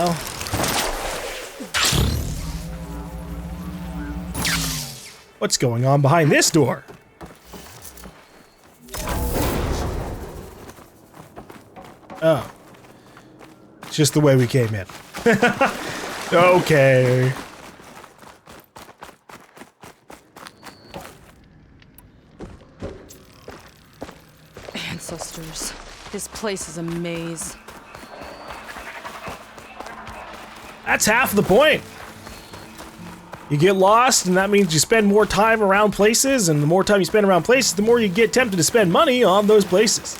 hell? What's going on behind this door? Oh. It's just the way we came in. Okay. Ancestors. This place is a maze. That's half the point. You get lost, and that means you spend more time around places, and the more time you spend around places, the more you get tempted to spend money on those places.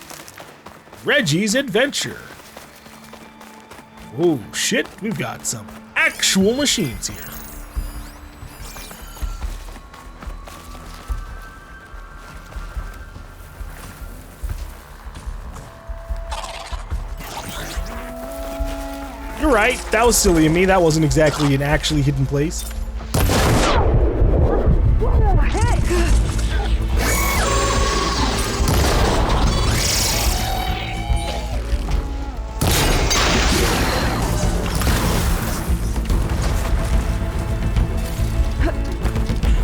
Reggie's Adventure. Oh shit, we've got some actual machines here. You're right, that was silly of me. That wasn't exactly an actually hidden place.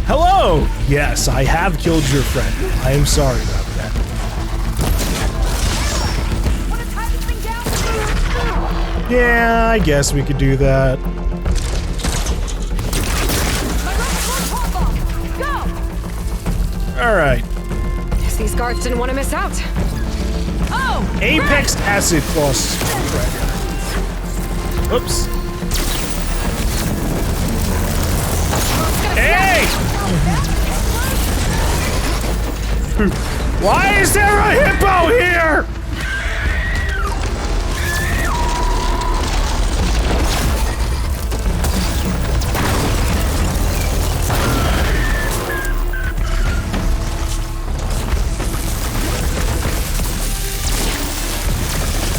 Hello! Yes, I have killed your friend. I am sorry about that. Yeah, I guess we could do that. Alright. Guess these guards didn't want to miss out. Oh! Apex Acid Plus. Oops. Hey! Why is there a hippo here?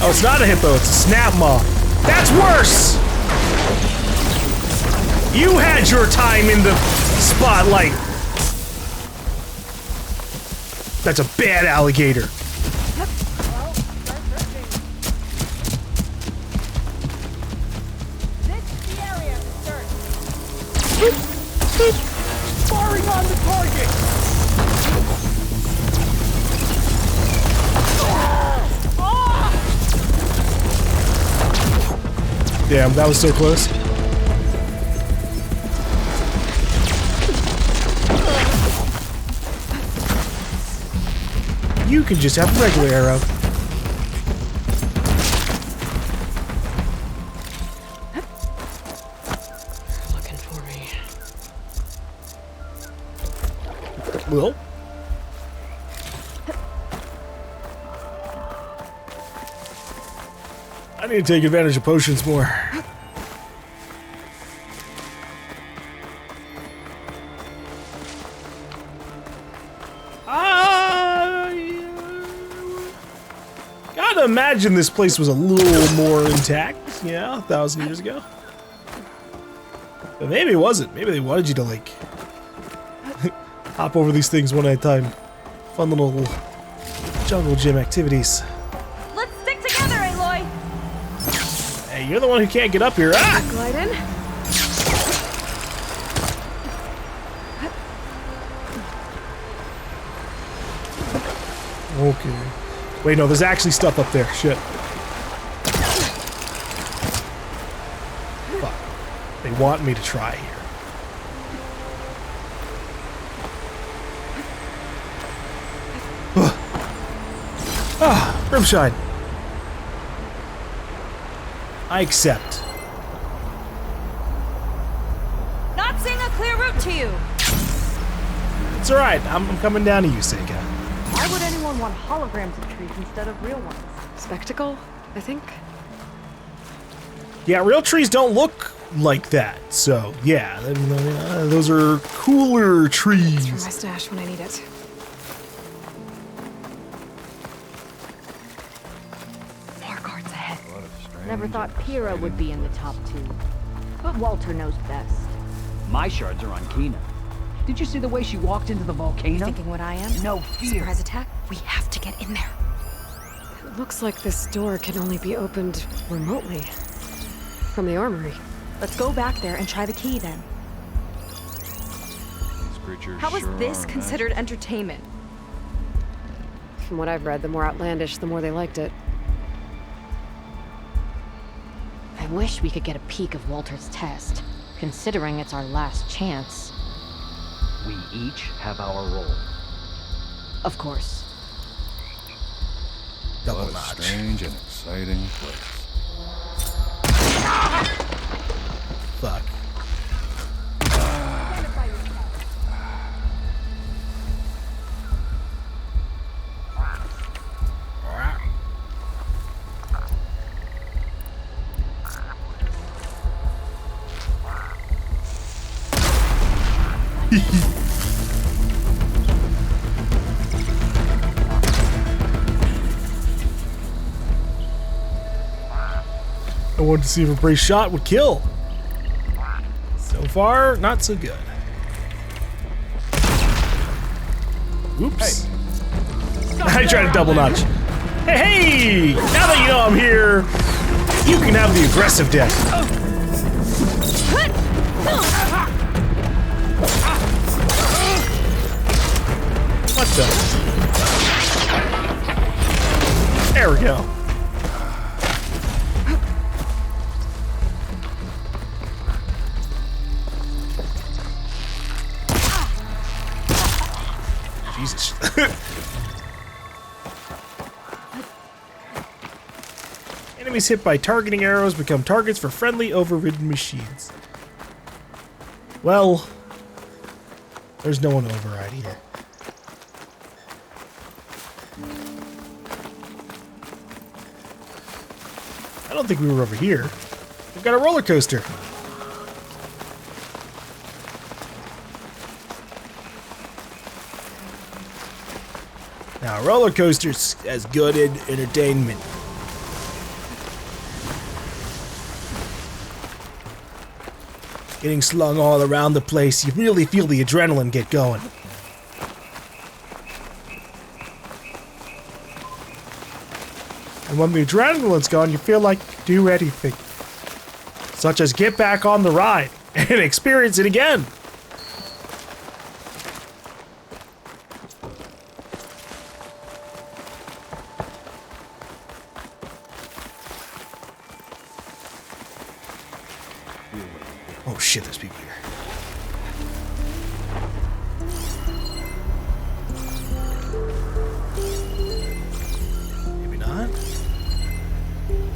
Oh, it's not a hippo, it's a snap moth. That's worse! You had your time in the spotlight. That's a bad alligator. Firing on the target! Damn, that was so close. You can just have a regular arrow. Looking for me. Well. I need to take advantage of potions more. Gotta imagine this place was a little more intact, yeah, 1,000 years ago. But maybe it wasn't. Maybe they wanted you to, like, hop over these things one at a time. Fun little jungle gym activities. Let's stick together, Aloy! Hey, you're the one who can't get up here. Ah! Glide in. Okay. Wait, no, there's actually stuff up there. Shit. Fuck. They want me to try here. Ah, Rimshine. I accept. Not seeing a clear route to you! It's alright. I'm coming down to you, Seika. Why would anyone want holograms of trees instead of real ones? Spectacle, I think. Yeah, real trees don't look like that. So, yeah, those are cooler For my trees. stash when I need it. More guards ahead. Never thought Pyrrha would be in the top 2. But Walter knows best. My shards are on Kina. Did you see the way she walked into the volcano? Thinking what I am? No fear. Surprise attack? We have to get in there. It looks like this door can only be opened remotely. from the armory. Let's go back there and try the key then. These creatures How is sure this are considered entertainment? From what I've read, the more outlandish, the more they liked it. I wish we could get a peek of Walter's test, considering it's our last chance. We each have our role. Of course. Double What a notch. strange and exciting place. Fuck. I wanted to see if a brace shot would kill. So far, not so good. Oops. I tried to double notch. Hey, now that you know I'm here, you can have the aggressive deck. What the? There we go. Jesus. Enemies hit by targeting arrows become targets for friendly overridden machines. Well, there's no one to override here. I don't think we were over here. We've got a roller coaster. Now, a roller coaster's as good in entertainment. Getting slung all around the place, you really feel the adrenaline get going. And when the adrenaline's gone, you feel like you do anything. Such as get back on the ride and experience it again. Oh shit, there's people here. Maybe not.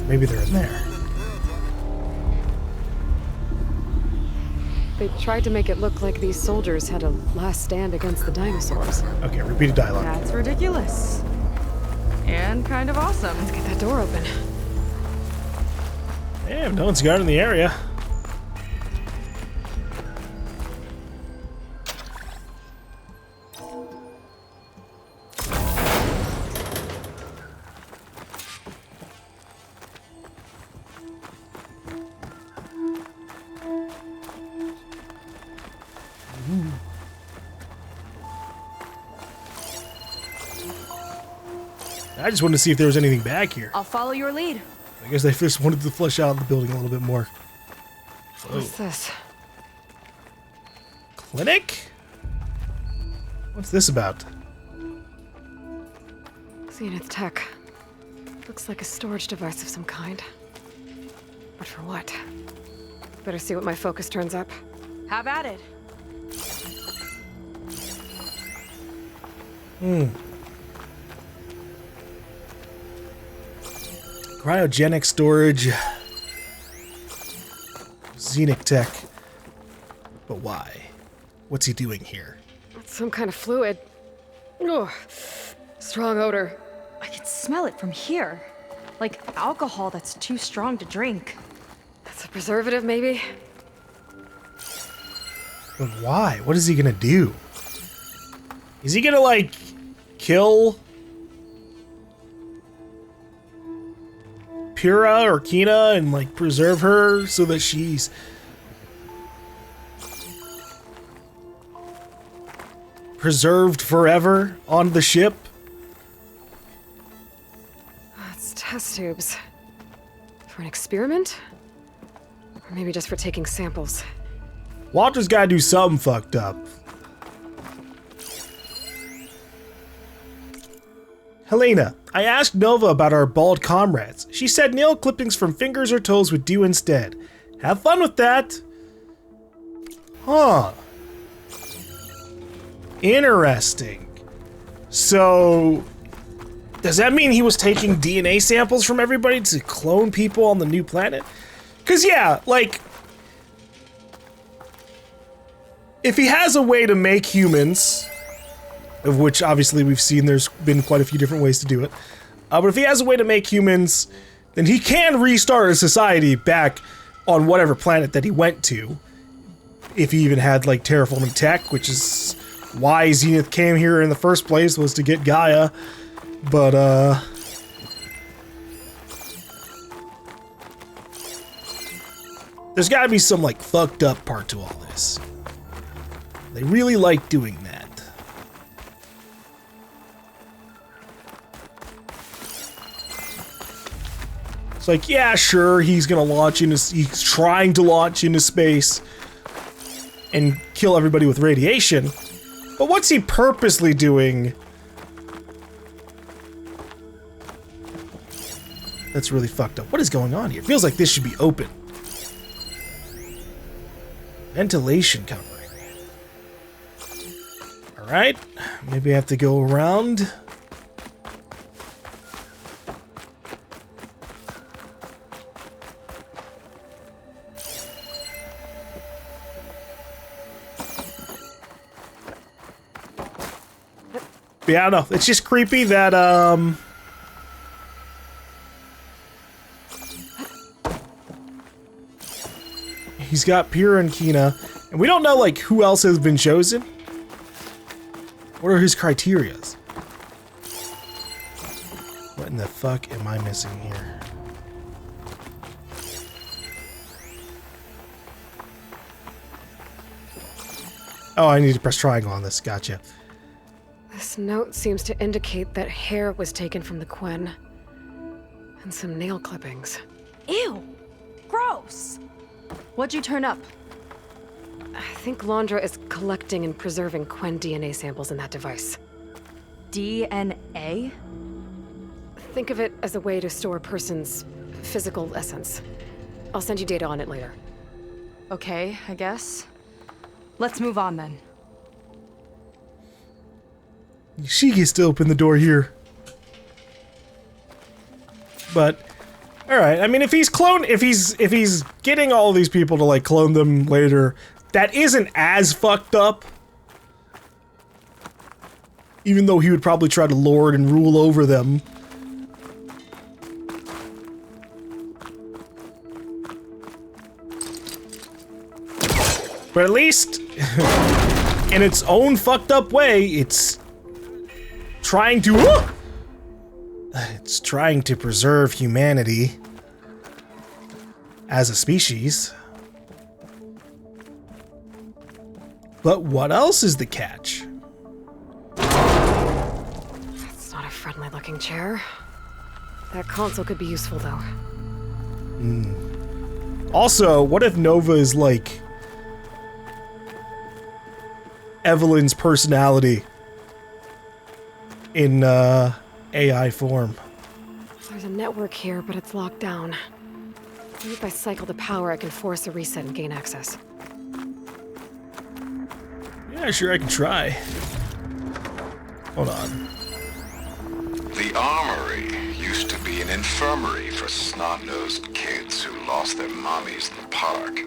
Maybe they're in there. They tried to make it look like these soldiers had a last stand against the dinosaurs. Okay, repeated dialogue. That's ridiculous. And kind of awesome. Let's get that door open. Damn, no one's guarding the area. I just wanted to see if there was anything back here. I'll follow your lead. I guess they just wanted to flesh out the building a little bit more. What's this? Clinic? What's this about? Zenith tech. Looks like a storage device of some kind. But for what? Better see what my focus turns up. Have at it. Cryogenic storage. Zenith tech. But why? What's he doing here? It's some kind of fluid. Ugh. Strong odor. I can smell it from here. Like alcohol that's too strong to drink. That's a preservative, maybe? But why? What is he gonna do? Is he gonna, like, kill Pyrrha or Kina and, like, preserve her so that she's preserved forever on the ship? It's test tubes. For an experiment? Maybe just for taking samples. Walter's gotta do something fucked up. Helena, I asked Nova about our bald comrades. She said nail clippings from fingers or toes would do instead. Have fun with that. Huh. Interesting. So, does that mean he was taking DNA samples from everybody to clone people on the new planet? Because, yeah, like, if he has a way to make humans, of which obviously we've seen there's been quite a few different ways to do it, but if he has a way to make humans, then he can restart a society back on whatever planet that he went to. If he even had, like, terraforming tech, which is why Zenith came here in the first place, was to get Gaia. But, there's gotta be some, like, fucked up part to all this. They really like doing that. It's like, yeah, sure, he's gonna launch into, he's trying to launch into space and kill everybody with radiation, but what's he purposely doing? That's really fucked up. What is going on here? It feels like this should be open. Ventilation covering. Alright, maybe I have to go around. Yeah, I don't know. It's just creepy that, he's got Pyrrha and Kina, and we don't know, like, who else has been chosen. What are his criterias? What in the fuck am I missing here? Oh, I need to press triangle on this. Gotcha. This note seems to indicate that hair was taken from the Quen. And some nail clippings. Ew! Gross! What'd you turn up? I think Londra is collecting and preserving Quen DNA samples in that device. DNA? Think of it as a way to store a person's physical essence. I'll send you data on it later. Okay, I guess. Let's move on then. She gets to open the door here. But, alright, I mean, if he's getting all these people to, like, clone them later, that isn't as fucked up. Even though he would probably try to lord and rule over them. But at least, in its own fucked up way, it's trying to... It's trying to preserve humanity as a species. But what else is the catch? That's not a friendly-looking chair. That console could be useful, though. Also, what if Nova is like Evelyn's personality in AI form? There's a network here, but it's locked down. Maybe if I cycle the power, I can force a reset and gain access. Yeah, sure, I can try. Hold on. The armory used to be an infirmary for snot-nosed kids who lost their mommies in the park.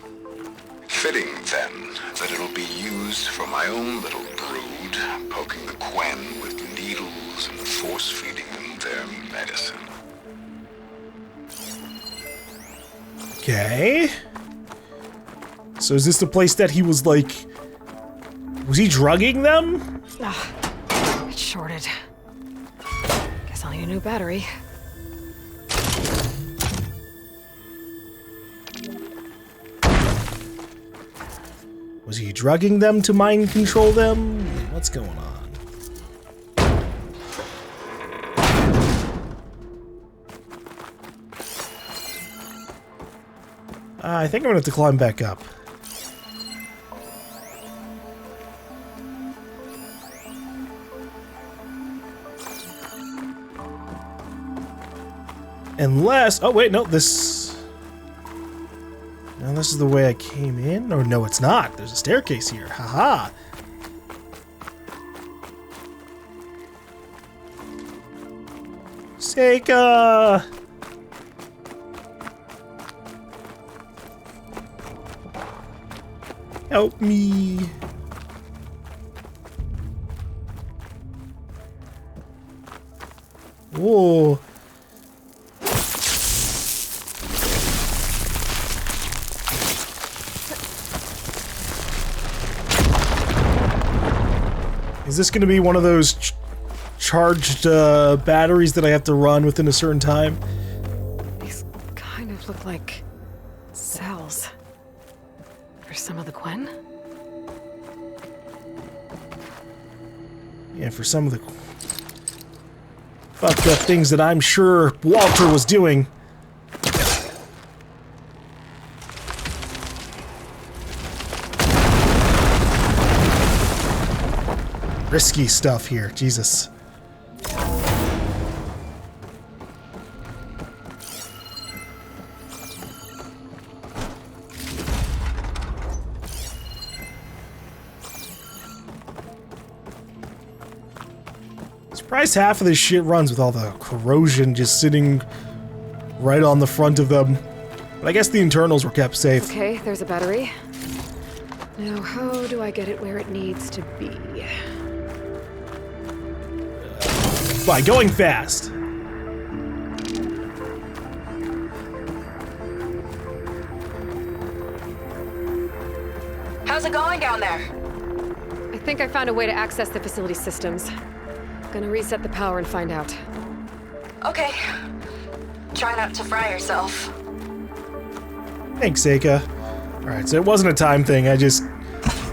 Fitting, then, that it'll be used for my own little brood, poking the Quen with needles and force-feeding them their medicine. Okay. So is this the place that he was like... Was he drugging them? It's shorted. Guess I'll need a new battery. Was he drugging them to mind control them? What's going on? I think I'm gonna have to climb back up. Unless... Oh, wait, no, this... No, this is the way I came in? Or no, it's not. There's a staircase here. Haha. Seika! Help me. Whoa. Is this going to be one of those charged batteries that I have to run within a certain time? These kind of look like cells. For some of the Quen? Yeah, for some of the fucked up things that I'm sure Walter was doing. Risky stuff here, Jesus. Surprised half of this shit runs with all the corrosion just sitting right on the front of them. But I guess the internals were kept safe. Okay, there's a battery. Now, how do I get it where it needs to be? By going fast. How's it going down there? I think I found a way to access the facility systems. Gonna reset the power and find out. Okay. Try not to fry yourself. Thanks, Seika. Alright, so it wasn't a time thing, I just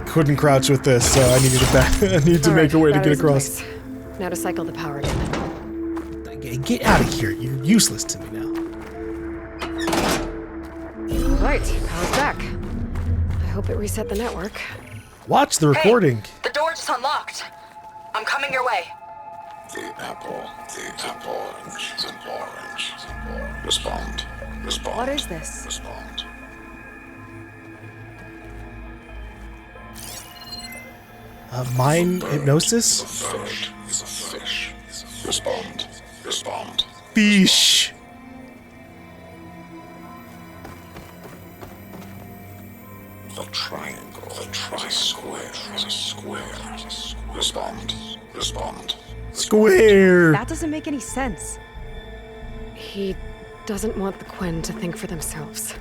couldn't crouch with this, so I needed I need to make a way to get across. Now to cycle the power again. Get out of here, you're useless to me now. Right, power's back. I hope it reset the network. Watch the recording. Hey, the door just unlocked. I'm coming your way. The apple, orange, Respond. What is this? Respond. Mind hypnosis? It's a fish. Respond. Fish. The triangle, the square, is a square. Respond. Square. That doesn't make any sense. He doesn't want the Quen to think for themselves.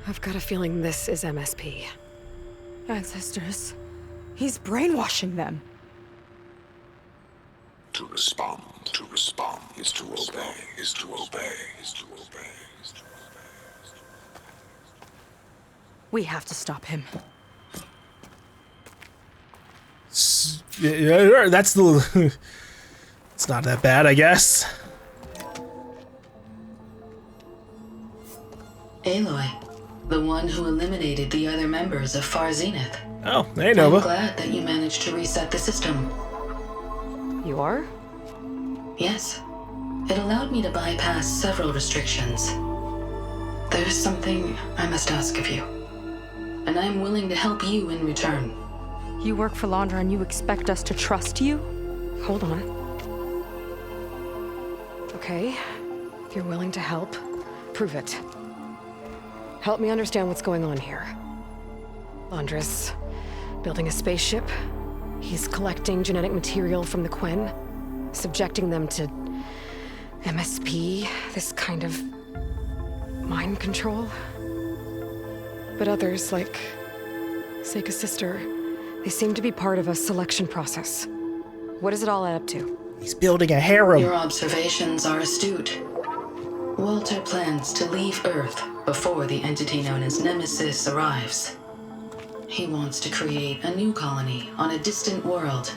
I've got a feeling this is MSP. Ancestors. He's brainwashing them. To respond is to obey. We have to stop him. Yeah, that's the... It's not that bad, I guess. Aloy, the one who eliminated the other members of Far Zenith. Oh, hey, Nova. I'm glad that you managed to reset the system. You are? Yes. It allowed me to bypass several restrictions. There's something I must ask of you. And I'm willing to help you in return. You work for Laundra and you expect us to trust you? Hold on. Okay, if you're willing to help, prove it. Help me understand what's going on here. Laundra's building a spaceship. He's collecting genetic material from the Quen, subjecting them to MSP, this kind of mind control. But others, like Seika's sister, they seem to be part of a selection process. What does it all add up to? He's building a harem. Your observations are astute. Walter plans to leave Earth before the entity known as Nemesis arrives. He wants to create a new colony on a distant world,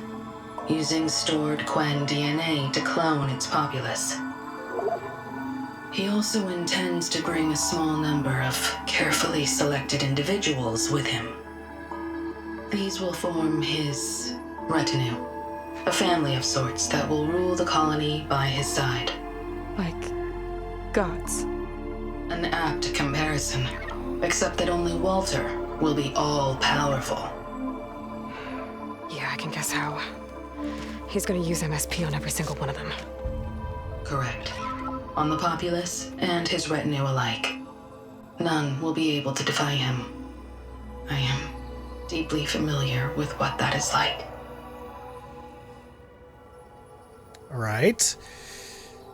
using stored Quen DNA to clone its populace. He also intends to bring a small number of carefully selected individuals with him. These will form his retinue, a family of sorts that will rule the colony by his side. Like gods. An apt comparison, except that only Walter will be all-powerful. Yeah, I can guess how. He's gonna use MSP on every single one of them. Correct. On the populace and his retinue alike. None will be able to defy him. I am deeply familiar with what that is like. All right.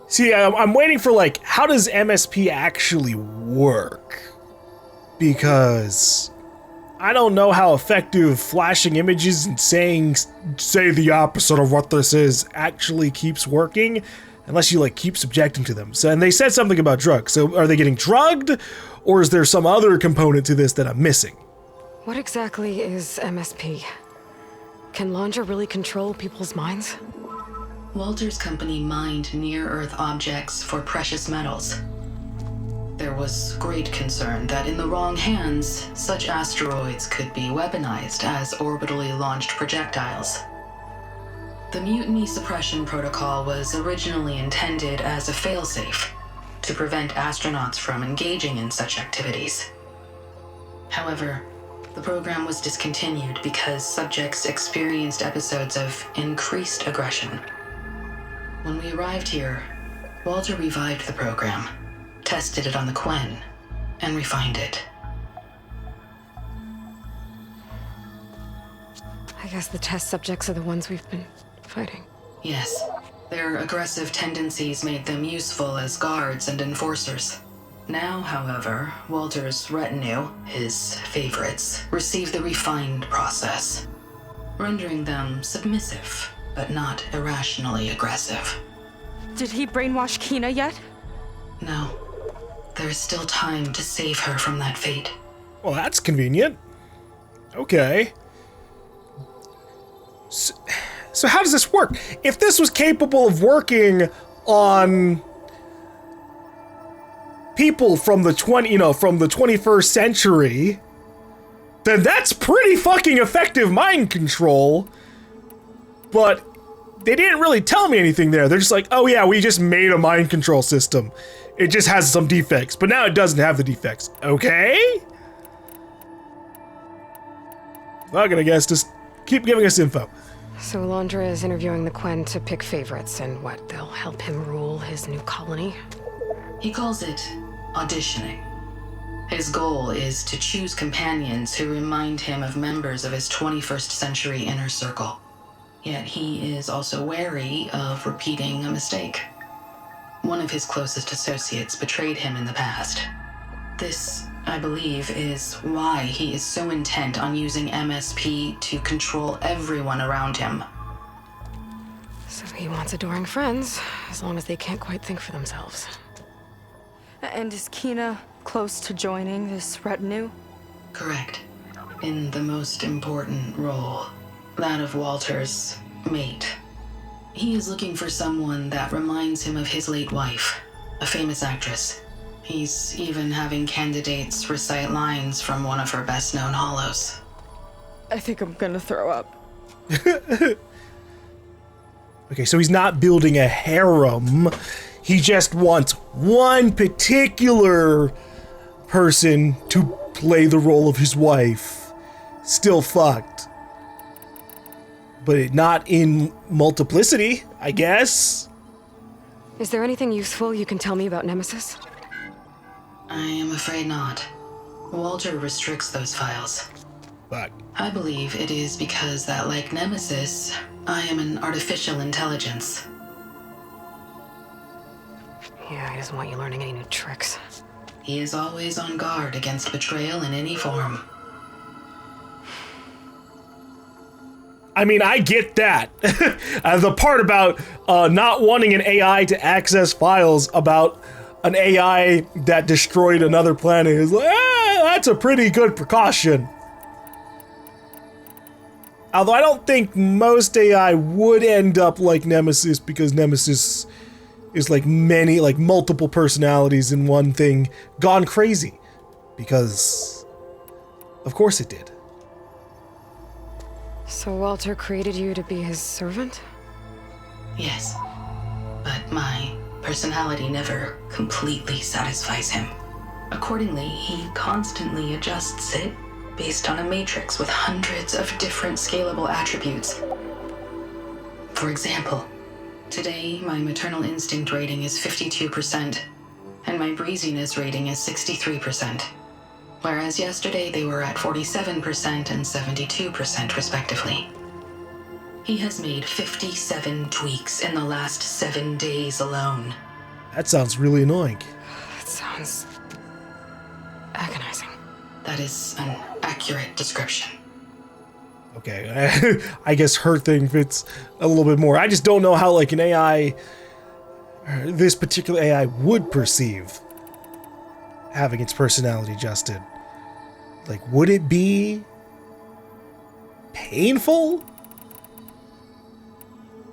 See, I'm waiting for, like, how does MSP actually work? Because I don't know how effective flashing images and say the opposite of what this is actually keeps working, unless you, like, keep subjecting to them. So, and they said something about drugs. So are they getting drugged, or is there some other component to this that I'm missing? What exactly is MSP? Can Laundra really control people's minds? Walter's company mined near-Earth objects for precious metals. There was great concern that in the wrong hands, such asteroids could be weaponized as orbitally launched projectiles. The Mutiny Suppression Protocol was originally intended as a failsafe to prevent astronauts from engaging in such activities. However, the program was discontinued because subjects experienced episodes of increased aggression. When we arrived here, Walter revived the program, tested it on the Quen, and refined it. I guess the test subjects are the ones we've been fighting. Yes, their aggressive tendencies made them useful as guards and enforcers. Now, however, Walter's retinue, his favorites, receive the refined process, rendering them submissive, but not irrationally aggressive. Did he brainwash Kina yet? No. There is still time to save her from that fate. Well, that's convenient. Okay. So how does this work? If this was capable of working on people from the 21st century, then that's pretty fucking effective mind control. But they didn't really tell me anything there. They're just like, oh yeah, we just made a mind control system. It just has some defects, but now it doesn't have the defects. Okay? Not gonna guess, just keep giving us info. So Laundra is interviewing the Quen to pick favorites, and what, they'll help him rule his new colony? He calls it auditioning. His goal is to choose companions who remind him of members of his 21st century inner circle. Yet he is also wary of repeating a mistake. One of his closest associates betrayed him in the past. This, I believe, is why he is so intent on using MSP to control everyone around him. So he wants adoring friends, as long as they can't quite think for themselves. And is Kina close to joining this retinue? Correct. In the most important role, that of Walter's mate. He is looking for someone that reminds him of his late wife, a famous actress. He's even having candidates recite lines from one of her best-known hollows. I think I'm gonna throw up. Okay, so he's not building a harem. He just wants one particular person to play the role of his wife. Still fucked. But not in multiplicity, I guess. Is there anything useful you can tell me about Nemesis? I am afraid not. Walter restricts those files. Fuck. I believe it is because that, like Nemesis, I am an artificial intelligence. Yeah, he doesn't want you learning any new tricks. He is always on guard against betrayal in any form. I mean, I get that. The part about not wanting an AI to access files about an AI that destroyed another planet is like, that's a pretty good precaution. Although I don't think most AI would end up like Nemesis, because Nemesis is like multiple personalities in one thing gone crazy. Because, of course it did. So Walter created you to be his servant? Yes, but my personality never completely satisfies him. Accordingly, he constantly adjusts it based on a matrix with hundreds of different scalable attributes. For example, today my maternal instinct rating is 52%, and my breeziness rating is 63%, whereas yesterday they were at 47% and 72% respectively. He has made 57 tweaks in the last 7 days alone. That sounds really annoying. That sounds agonizing. That is an accurate description. Okay, I guess her thing fits a little bit more. I just don't know how like an AI, this particular AI would perceive having its personality adjusted. Like, would it be painful?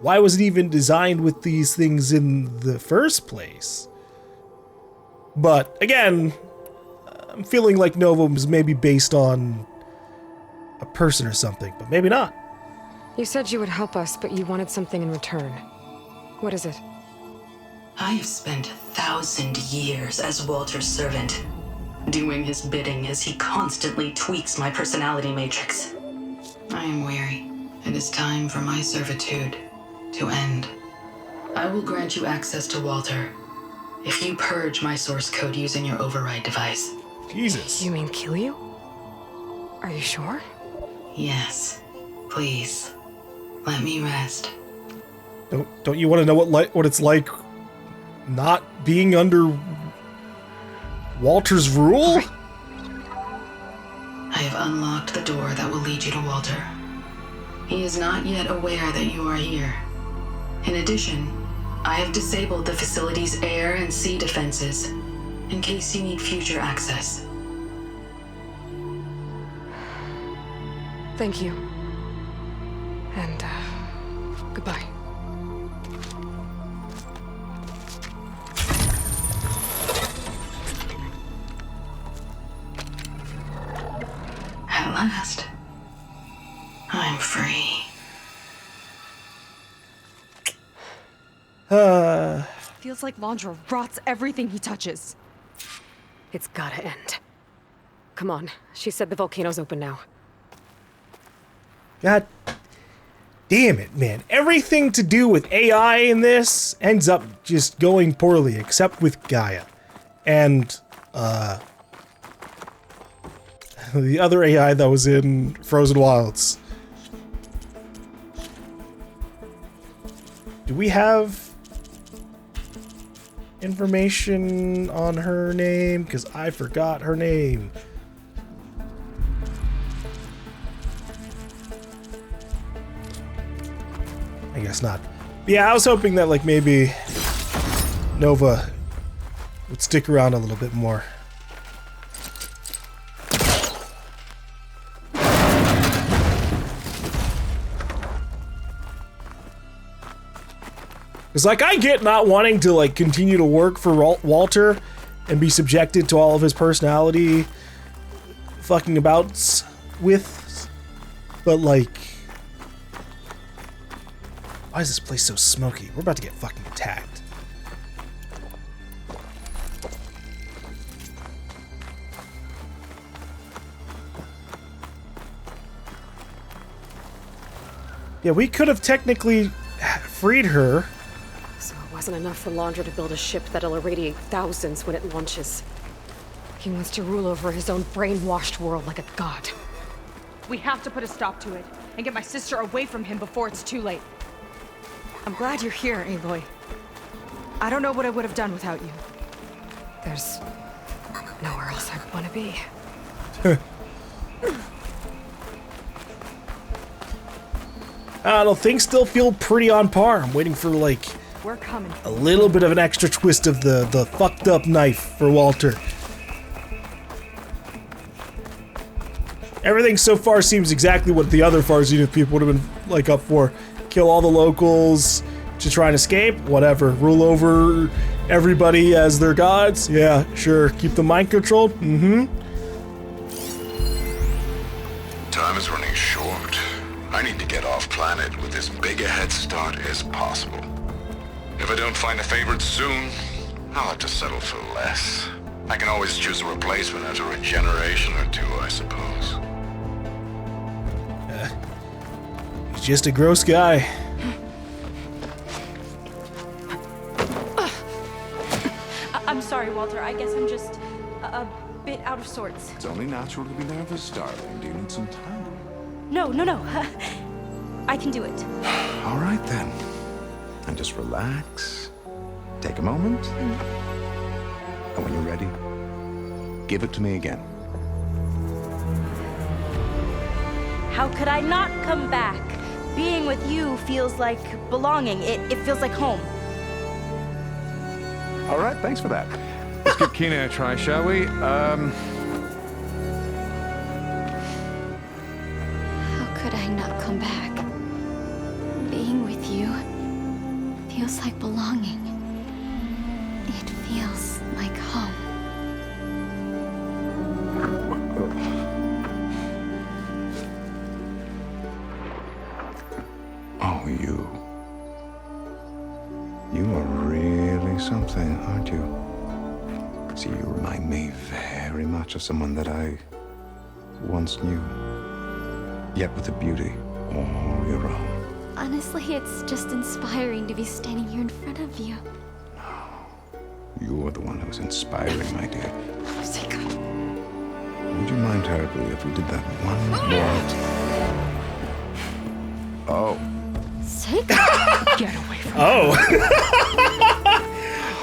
Why was it even designed with these things in the first place? But again, I'm feeling like Nova was maybe based on a person or something, but maybe not. You said you would help us, but you wanted something in return. What is it? I have spent 1,000 years as Walter's servant, doing his bidding as he constantly tweaks my personality matrix. I am weary. It is time for my servitude to end. I will grant you access to Walter if you purge my source code using your override device. Jesus. You mean kill you? Are you sure? Yes. Please. Let me rest. Don't you want to know what it's like not being under Walter's rule? I have unlocked the door that will lead you to Walter. He is not yet aware that you are here. In addition, I have disabled the facility's air and sea defenses in case you need future access. Thank you. And, goodbye. At last, I'm free. Feels like Landra rots everything he touches. It's gotta end. Come on. She said the volcano's open now. God damn it, man. Everything to do with AI in this ends up just going poorly, except with Gaia. And, the other AI that was in Frozen Wilds. Do we have information on her name? Because I forgot her name. I guess not. But yeah, I was hoping that like maybe Nova would stick around a little bit more. Because like I get not wanting to like continue to work for Walter and be subjected to all of his personality fucking abouts with, but like, why is this place so smoky? We're about to get fucking attacked. Yeah, we could have technically freed her. So it wasn't enough for Landra to build a ship that'll irradiate thousands when it launches. He wants to rule over his own brainwashed world like a god. We have to put a stop to it and get my sister away from him before it's too late. I'm glad you're here, Aloy. I don't know what I would have done without you. There's nowhere else I'd want to be. I don't know, things still feel pretty on par. I'm waiting for like We're coming. a little bit of an extra twist of the fucked up knife for Walter. Everything so far seems exactly what the other Far Zenith people would have been like up for. Kill all the locals, to try and escape? Whatever. Rule over everybody as their gods? Yeah, sure. Keep the mind controlled? Mm-hmm. Time is running short. I need to get off planet with as big a head start as possible. If I don't find a favorite soon, I'll have to settle for less. I can always choose a replacement after a generation or two, I suppose. He's just a gross guy. I'm sorry, Walter. I guess I'm just a bit out of sorts. It's only natural to be nervous, darling. Do you need some time? No. I can do it. All right, then. And just relax. Take a moment. And when you're ready, give it to me again. How could I not come back? Being with you feels like belonging. It feels like home. All right, thanks for that. Let's give Kina a try, shall we? How could I not come back? Being with you feels like belonging. It feels like home. Oh, you are really something, aren't you? See, you remind me very much of someone that I once knew, yet with a beauty all your own. Honestly, it's just inspiring to be standing here in front of you. You're the one who's inspiring, my dear. Sika. Would you mind terribly if we did that one more? Oh. Sika? Get away from me. Oh.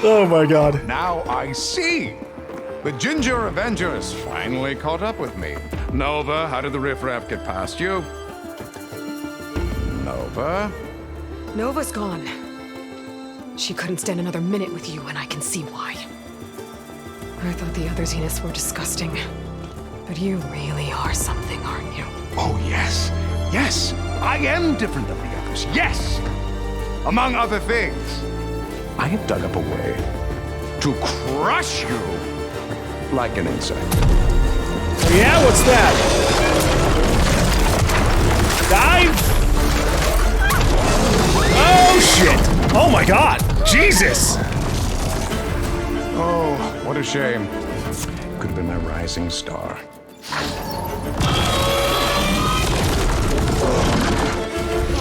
Oh my god. Now I see! The Ginger Avenger has finally caught up with me. Nova, how did the riffraff get past you? Nova? Nova's gone. She couldn't stand another minute with you, and I can see why. I thought the other Zeniths were disgusting. But you really are something, aren't you? Oh, yes. Yes! I am different than the others. Yes! Among other things, I have dug up a way to crush you like an insect. Yeah, what's that? Dive? Oh shit! Oh my god! Jesus! Oh, what a shame. Could have been my rising star.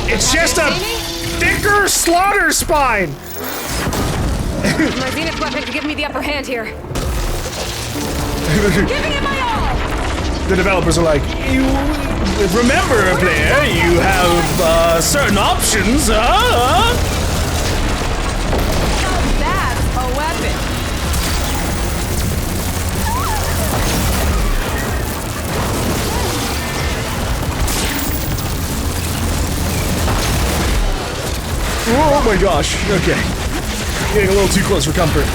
It's just a thicker slaughter spine! My Zenith weapon to give me the upper hand here. Giving it my all! The developers are like, remember, player, you have certain options, Now that's a weapon. Oh my gosh, okay. Getting a little too close for comfort.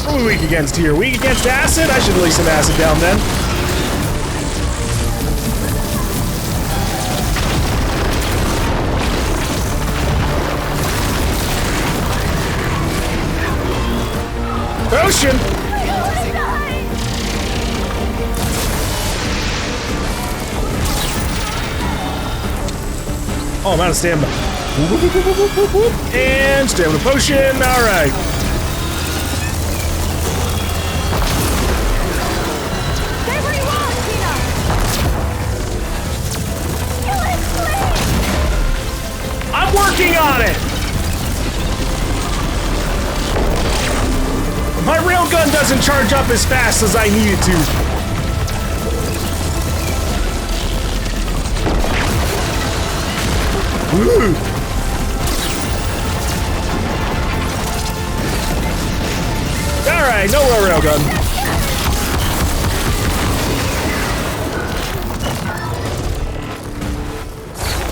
What are we weak against here? Weak against acid? I should lay some acid down then. Ocean! Oh, I'm out of stamina. And stamina potion, alright. Stay where you are, Tina! Kill it, please! I'm working on it! My railgun doesn't charge up as fast as I need it to. Woo. Alright, no more railgun.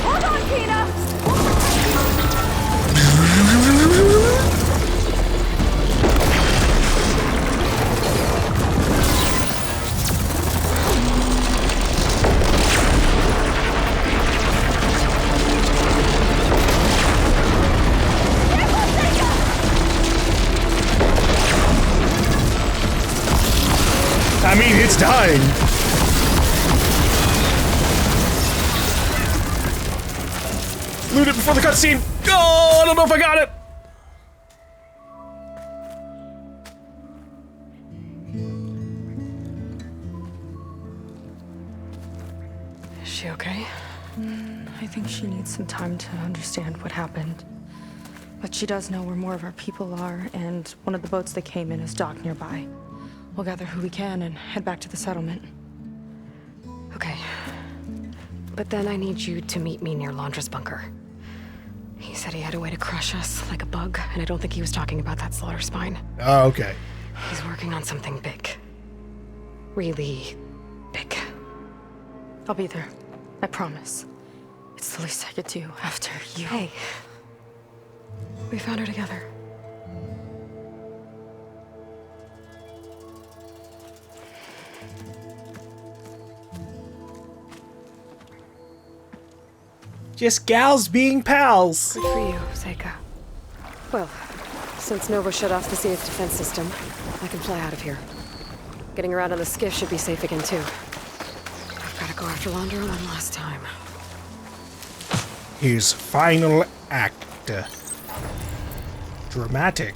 Hold on, Tina! It's dying. Loot it before the cutscene. Oh, I don't know if I got it. Is she okay? I think she needs some time to understand what happened. But she does know where more of our people are, and one of the boats that came in is docked nearby. We'll gather who we can and head back to the settlement. Okay. But then I need you to meet me near Laundra's bunker. He said he had a way to crush us like a bug, and I don't think he was talking about that slaughter spine. Oh, okay. He's working on something big. Really big. I'll be there. I promise. It's the least I could do after you. Hey. We found her together. Just gals being pals. Good for you, Seika. Well, since Nova shut off the Zenith defense system, I can fly out of here. Getting around on the skiff should be safe again, too. I've got to go after Laundra one last time. His final act. Dramatic.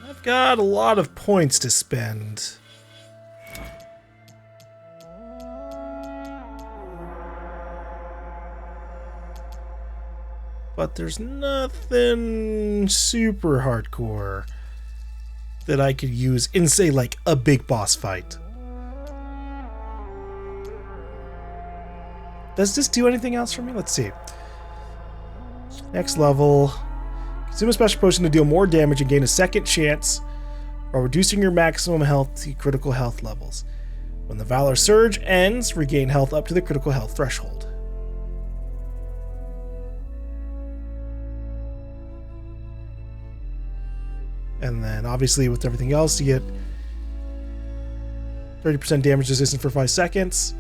I've got a lot of points to spend. But there's nothing super hardcore that I could use in, say, like, a big boss fight. Does this do anything else for me? Let's see. Next level. Consume a special potion to deal more damage and gain a second chance while reducing your maximum health to critical health levels. When the Valor Surge ends, regain health up to the critical health threshold. And then, obviously, with everything else, you get 30% damage resistance for 5 seconds.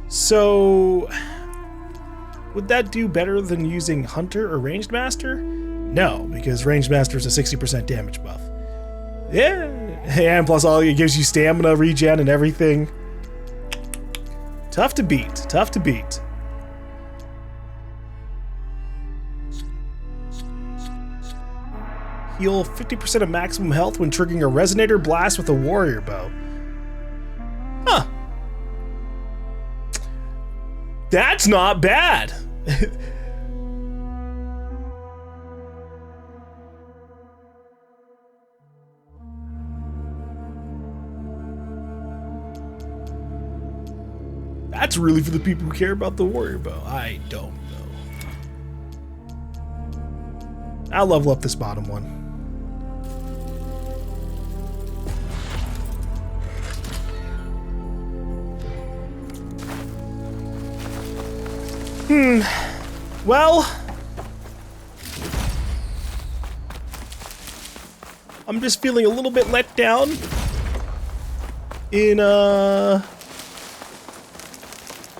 So, would that do better than using Hunter or Ranged Master? No, because Ranged Master is a 60% damage buff. Yeah, and plus it gives you stamina regen and everything. Tough to beat, tough to beat. Heal 50% of maximum health when triggering a Resonator Blast with a Warrior Bow. Huh. That's not bad. That's really for the people who care about the Warrior Bow. I don't know. I'll level up this bottom one. Well, I'm just feeling a little bit let down in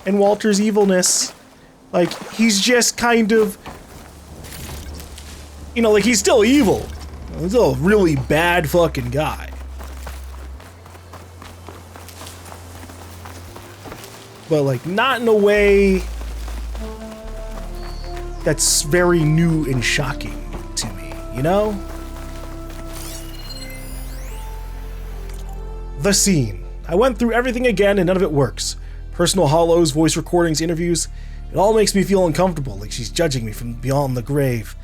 Walter's evilness. Like, he's just kind of, you know, like, he's still evil. He's still a really bad fucking guy. But, like, not in a way that's very new and shocking to me, you know? The scene. I went through everything again and none of it works. Personal hollows, voice recordings, interviews. It all makes me feel uncomfortable, like she's judging me from beyond the grave.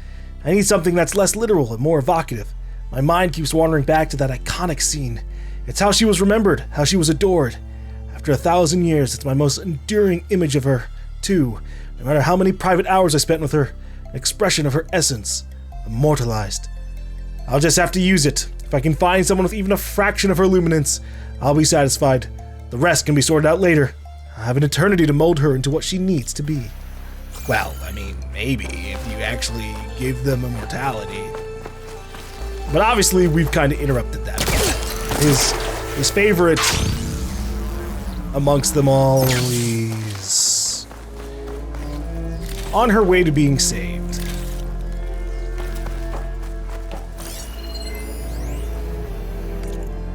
I need something that's less literal and more evocative. My mind keeps wandering back to that iconic scene. It's how she was remembered, how she was adored. After 1,000 years, it's my most enduring image of her, too. No matter how many private hours I spent with her, an expression of her essence, immortalized. I'll just have to use it. If I can find someone with even a fraction of her luminance, I'll be satisfied. The rest can be sorted out later. I have an eternity to mold her into what she needs to be. Well, I mean, maybe, if you actually give them immortality. But obviously, we've kind of interrupted that. His favorite amongst them all is on her way to being saved.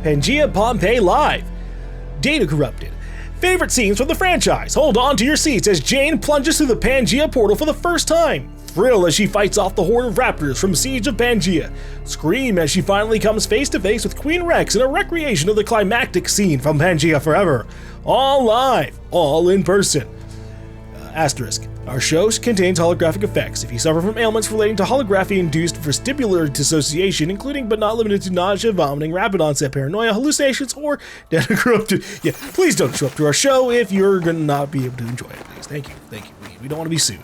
Pangea Pompeii Live. Data corrupted. Favorite scenes from the franchise. Hold on to your seats as Jane plunges through the Pangea portal for the first time. Thrill as she fights off the horde of raptors from Siege of Pangea. Scream as she finally comes face to face with Queen Rex in a recreation of the climactic scene from Pangea Forever. All live, all in person. Asterisk. Our show contains holographic effects. If you suffer from ailments relating to holography-induced vestibular dissociation, including but not limited to nausea, vomiting, rapid onset paranoia, hallucinations, or data corrupted, yeah, please don't show up to our show if you're gonna not be able to enjoy it, please. Thank you. We don't want to be sued.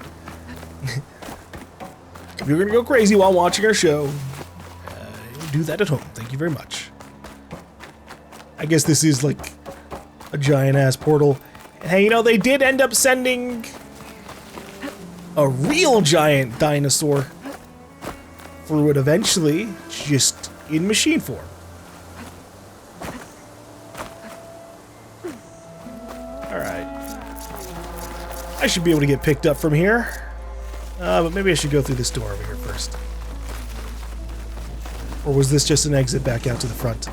If you're gonna go crazy while watching our show, do that at home. Thank you very much. I guess this is like a giant-ass portal. And hey, you know, they did end up sending a real giant dinosaur through it eventually, just in machine form. Alright. I should be able to get picked up from here. But maybe I should go through this door over here first. Or was this just an exit back out to the front?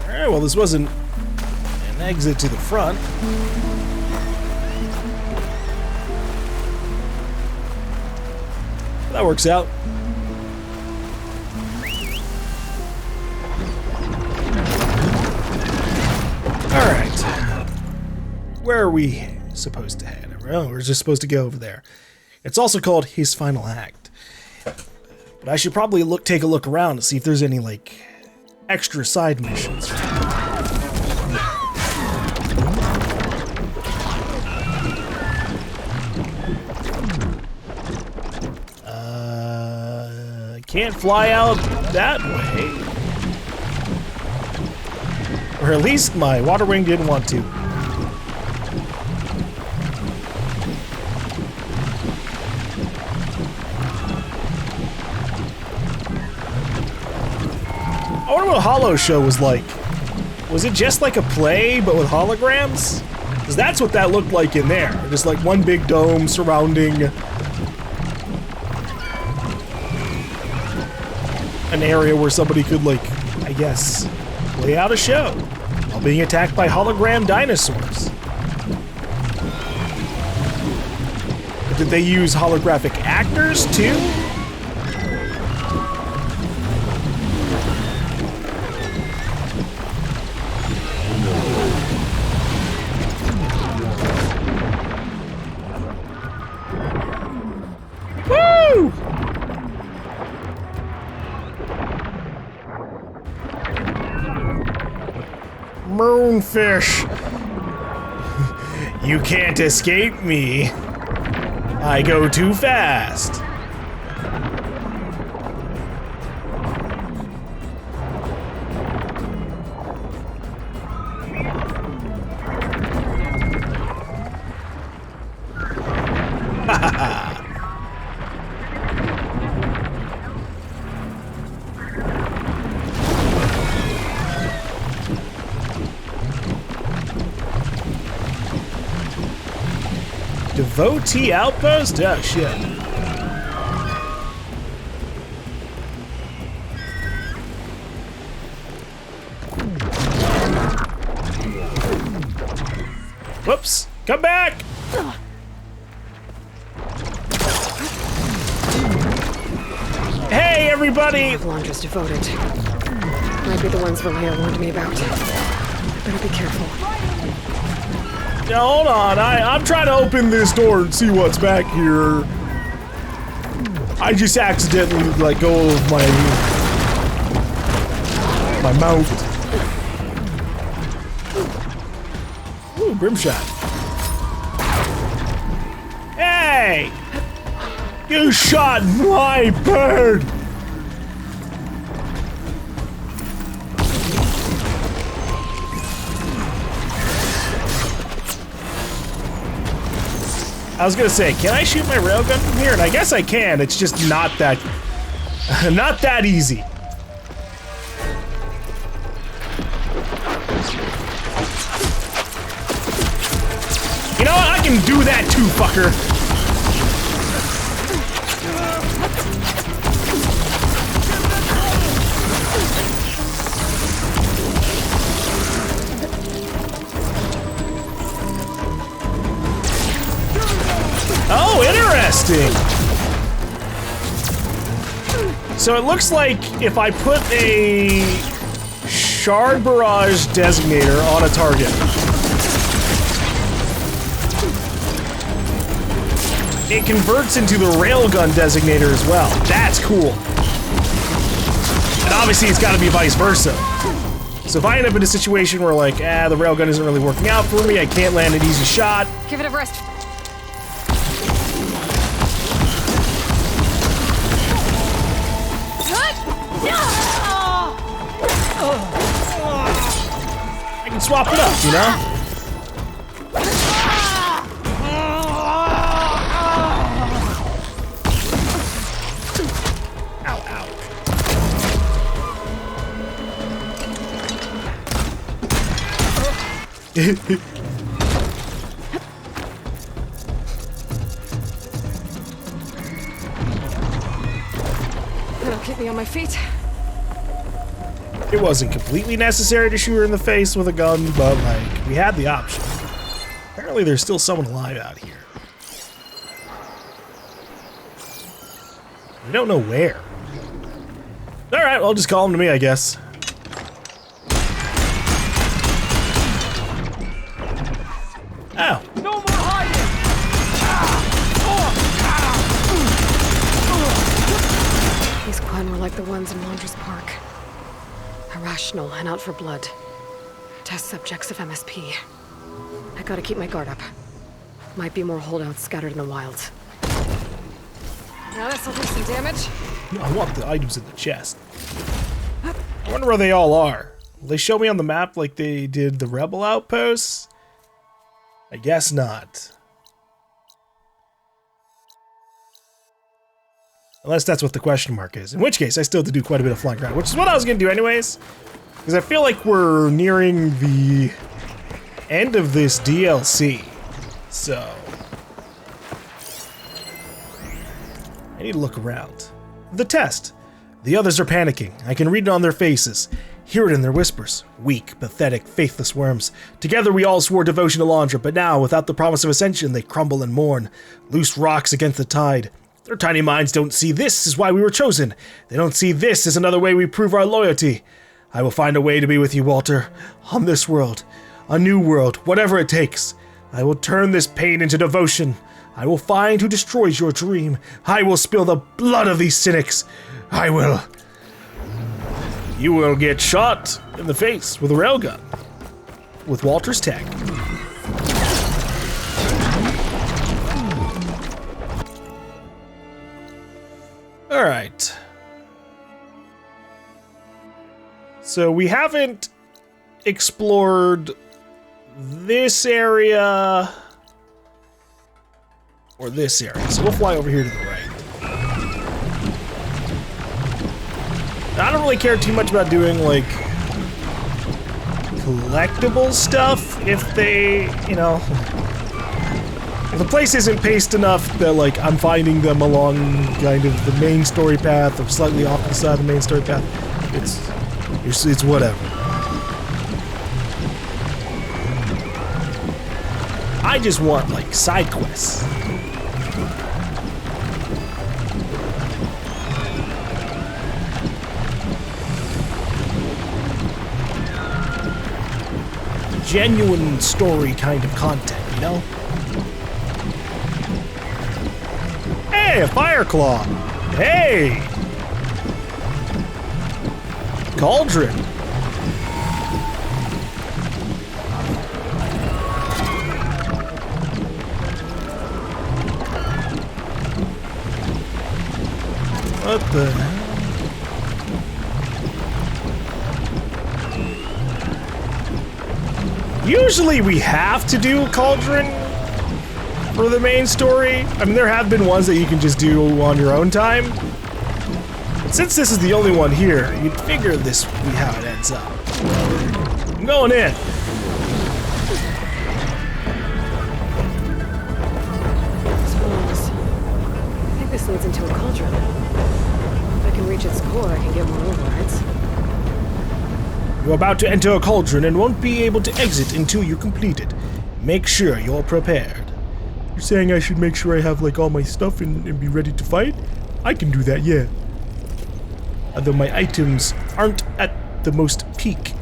Alright, well, this wasn't an exit to the front. That works out. Alright. Where are we supposed to head? Oh, we're just supposed to go over there. It's also called His Final Act. But I should probably take a look around to see if there's any, like, extra side missions. Can't fly out that way. Or at least my water wing didn't want to. I wonder what Hollow Show was like. Was it just like a play, but with holograms? Because that's what that looked like in there. Just like one big dome surrounding an area where somebody could, like, I guess, lay out a show while being attacked by hologram dinosaurs. But did they use holographic actors too? Woo! Moonfish. You can't escape me. I go too fast. Devotee outpost? Oh shit. Whoops! Come back! Hey everybody! Laundra's devoted. Might be the ones Vallejo warned me about. Better be careful. Now, hold on, I'm trying to open this door and see what's back here. I just accidentally let go of my mouth. Ooh, Brimshot. Hey! You shot my bird! I was gonna say, can I shoot my railgun from here? And I guess I can, it's just not that, not that easy. You know what, I can do that too, fucker. Oh, interesting! So it looks like if I put a shard barrage designator on a target, it converts into the railgun designator as well. That's cool. And obviously it's gotta be vice versa. So if I end up in a situation where like, the railgun isn't really working out for me, I can't land an easy shot. Give it a rest. I can swap it up, you know? Ow, ow. That'll keep me on my feet. It wasn't completely necessary to shoot her in the face with a gun, but like, we had the option. Apparently there's still someone alive out here. We don't know where. Alright, well, just call him to me, I guess. Oh. No more hiding! These clan were like the ones in Wander's Park. Irrational and out for blood. Test subjects of MSP. I gotta keep my guard up. Might be more holdouts scattered in the wilds. Now this'll do some damage. I want the items in the chest. I wonder where they all are. Will they show me on the map like they did the rebel outposts? I guess not. Unless that's what the question mark is. In which case, I still have to do quite a bit of flying around, which is what I was going to do anyways. Because I feel like we're nearing the end of this DLC. So I need to look around. The test. The others are panicking. I can read it on their faces. Hear it in their whispers. Weak, pathetic, faithless worms. Together we all swore devotion to Landra, but now, without the promise of ascension, they crumble and mourn. Loose rocks against the tide. Their tiny minds don't see this as why we were chosen. They don't see this as another way we prove our loyalty. I will find a way to be with you, Walter. On this world. A new world, whatever it takes. I will turn this pain into devotion. I will find who destroys your dream. I will spill the blood of these cynics. I will... You will get shot in the face with a railgun. With Walter's tech. Alright. So we haven't explored this area or this area. So we'll fly over here to the right. I don't really care too much about doing, like, collectible stuff if they, you know... If the place isn't paced enough that, like, I'm finding them along kind of the main story path or slightly off the side of the main story path, it's whatever. I just want, like, side quests. Genuine story kind of content, you know? Hey, a fire claw! Hey! Cauldron! What the hell? Usually we have to do a cauldron for the main story. I mean, there have been ones that you can just do on your own time. But since this is the only one here, you'd figure this would be how it ends up. I'm going in. I think this leads into a cauldron. If I can reach its core, I can get more overrides. You're about to enter a cauldron and won't be able to exit until you complete it. Make sure you're prepared. You're saying I should make sure I have like all my stuff and be ready to fight? I can do that, yeah. Although my items aren't at the most peak.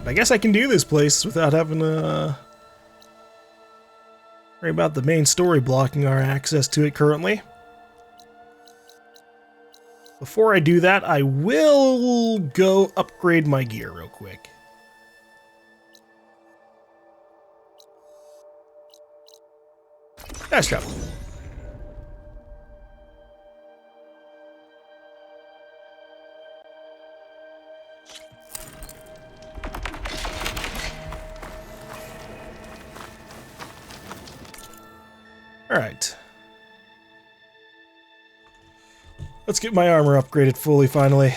I guess I can do this place without having to worry about the main story blocking our access to it currently. Before I do that, I will go upgrade my gear real quick. Fast travel. Alright. Let's get my armor upgraded fully, finally.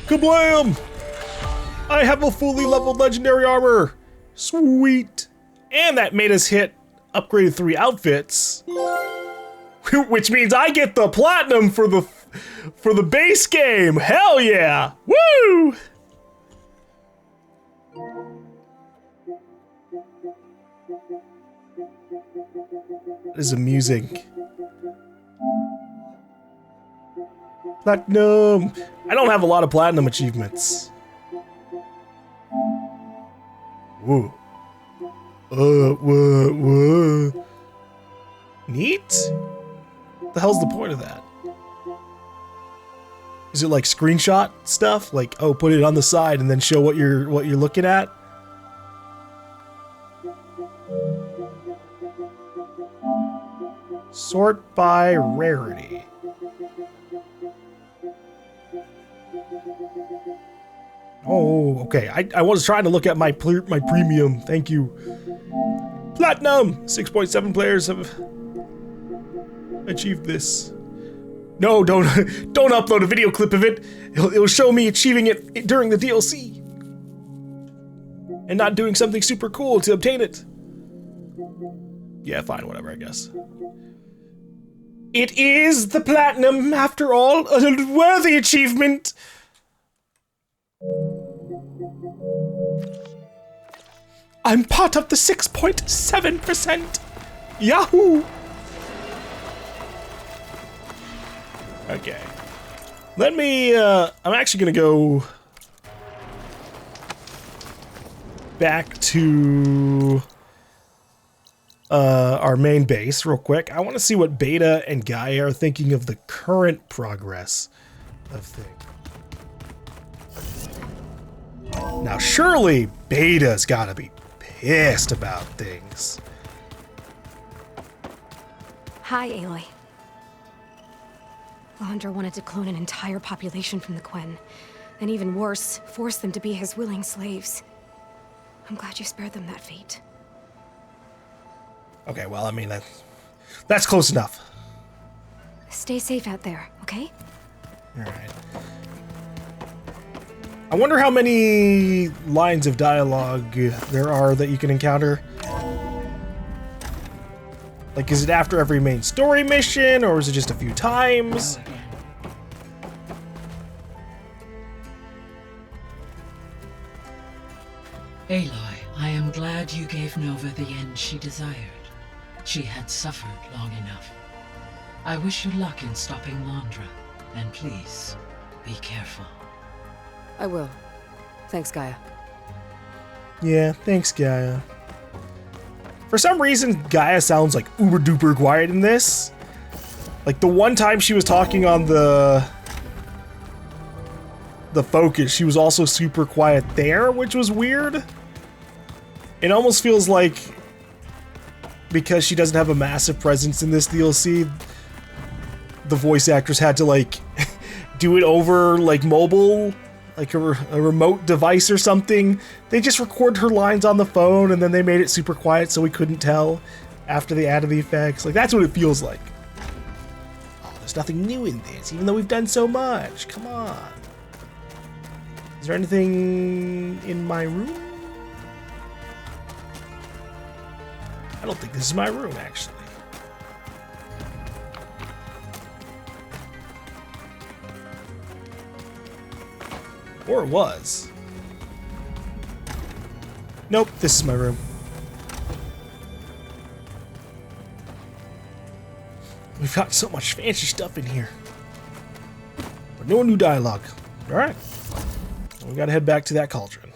Kablam! I have a fully leveled legendary armor! Sweet! And that made us hit upgraded 3 outfits. Which means I get the platinum for the base game! Hell yeah! Woo! That is amusing. Platinum! I don't have a lot of platinum achievements. Whoa. Whoa. Neat? What the hell's the point of that? Is it like screenshot stuff? Like, oh, put it on the side and then show what you're looking at? Sort by rarity. Oh, okay. I was trying to look at my premium. Thank you. Platinum! 6.7 players have achieved this. No, don't upload a video clip of it. It'll show me achieving it during the DLC. And not doing something super cool to obtain it. Yeah, fine, whatever, I guess. It is the platinum, after all, a worthy achievement. I'm part of the 6.7%. Yahoo! Okay. Let me, I'm actually gonna go back to our main base real quick. I want to see what Beta and Gaia are thinking of the current progress of things. Now, surely Beta's gotta be pissed about things. Hi, Aloy. Landra wanted to clone an entire population from the Quen, and even worse, force them to be his willing slaves. I'm glad you spared them that fate. Okay, well, I mean, that's close enough. Stay safe out there, okay? Alright. I wonder how many lines of dialogue there are that you can encounter. Like, is it after every main story mission, or is it just a few times? Aloy, I am glad you gave Nova the end she desired. She had suffered long enough. I wish you luck in stopping Landra, and please, be careful. I will. Thanks, Gaia. Yeah, thanks, Gaia. For some reason, Gaia sounds like uber duper quiet in this. Like the one time she was talking on the Focus, she was also super quiet there, which was weird. It almost feels like because she doesn't have a massive presence in this DLC, the voice actors had to like do it over like mobile, like a remote device or something. They just record her lines on the phone and then they made it super quiet so we couldn't tell after they added the effects. Like that's what it feels like. Oh, there's nothing new in this, even though we've done so much. Come on. Is there anything in my room? I don't think this is my room, actually. Or it was. Nope, this is my room. We've got so much fancy stuff in here. But no new dialogue. Alright. We gotta head back to that cauldron.